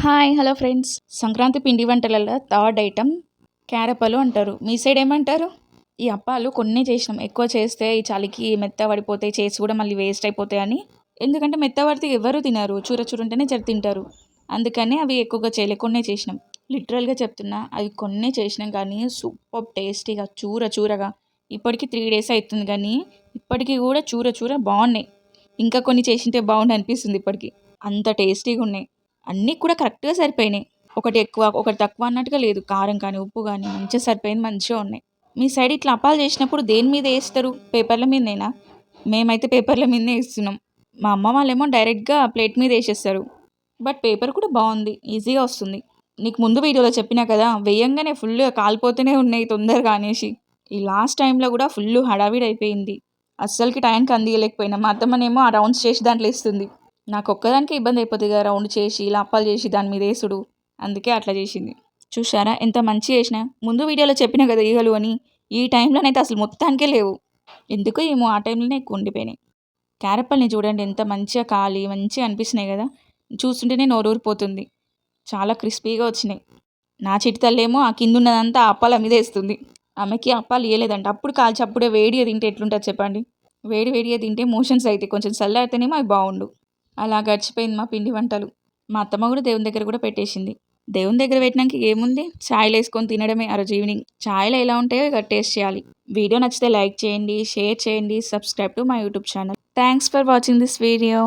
Hi hello friends. Sankranti పిండి వంటలలో third item క్యారప్పలు అంటారు. మీ సైడ్ ఏమంటారు? ఈ అప్పాలు కొన్నే చేసినాం. ఎక్కువ చేస్తే ఈ చలికి మెత్త పడిపోతాయి, చేసి కూడా మళ్ళీ వేస్ట్ అయిపోతాయని. ఎందుకంటే మెత్త పడితే ఎవరు తినరు, చూర చూర ఉంటేనే తింటారు. అందుకని అవి ఎక్కువగా చేయలే, కొన్నే చేసినాం. లిటరల్గా చెప్తున్నా, అవి కొన్నే చేసినాం కానీ సూపర్ టేస్టీగా చూర చూరగా. ఇప్పటికి 3 days అవుతుంది కానీ ఇప్పటికీ కూడా చూర చూర బాగున్నాయి. ఇంకా కొన్ని చేసింటే బాగుండు అనిపిస్తుంది ఇప్పటికి, అంత టేస్టీగా ఉన్నాయి. అన్నీ కూడా కరెక్ట్గా సరిపోయినాయి. ఒకటి ఎక్కువ ఒకటి తక్కువ అన్నట్టుగా లేదు. కారం కానీ ఉప్పు కానీ మంచిగా సరిపోయింది, మంచిగా ఉన్నాయి. మీ సైడ్ ఇట్లా అప్పాలు చేసినప్పుడు దేని మీద వేస్తారు? పేపర్ల మీదనేనా? మేమైతే పేపర్ల మీదనే వేస్తున్నాం. మా అమ్మ వాళ్ళేమో డైరెక్ట్గా ప్లేట్ మీద వేసేస్తారు. బట్ పేపర్ కూడా బాగుంది, ఈజీగా వస్తుంది. నీకు ముందు వీడియోలో చెప్పినా కదా, వేయంగానే ఫుల్గా కాలిపోతూనే ఉన్నాయి తొందరగా అనేసి. ఈ లాస్ట్ టైంలో కూడా ఫుల్ హడావిడి అయిపోయింది. అస్సలకి టైంకి అందియలేకపోయినా. మా అత్తమ్మనేమో ఆ రౌండ్స్ చేసి దాంట్లో వేస్తుంది. నాకు ఒక్కదానికి ఇబ్బంది అయిపోతుంది కదా, రౌండ్ చేసి ఇలా అప్పాలు చేసి దాని మీద వేసుడు. అందుకే అట్లా చేసింది. చూసారా ఎంత మంచి చేసిన. ముందు వీడియోలో చెప్పిన కదా ఈగలు అని, ఈ టైంలోనైతే అసలు మొత్తానికే లేవు. ఎందుకో ఏమో ఆ టైంలోనే ఎక్కువ ఉండిపోయినాయి. క్యారెప్పల్ని చూడండి ఎంత మంచిగా కాలి మంచిగా అనిపిస్తున్నాయి కదా, చూస్తుంటేనే నోరూరిపోతుంది. చాలా క్రిస్పీగా వచ్చినాయి. నా చిట్టి తల్లేమో ఆ కింద ఉన్నదంతా ఆ అప్పాల మీద వేస్తుంది. ఆమెకి అప్పాలు ఇవ్వలేదంట. అప్పుడు కాల్చి అప్పుడే వేడిగా తింటే ఎట్లుంటుంది చెప్పండి. వేడి వేడిగా తింటే మోషన్స్ అయితే, కొంచెం చల్లారితేనేమో అవి బాగుండు. అలా గడిచిపోయింది మా పిండి వంటలు. మా అత్తమ్మ కూడా దేవుని దగ్గర కూడా పెట్టేసింది. దేవుని దగ్గర పెట్టినాక ఏముంది, ఛాయ్లు వేసుకొని తినడమే. ఆ రోజు ఈవినింగ్ ఛాయ్లో ఎలా ఉంటాయో ఇక టేస్ట్ చేయాలి. వీడియో నచ్చితే లైక్ చేయండి, షేర్ చేయండి, subscribe to my YouTube channel. Thanks for watching this video.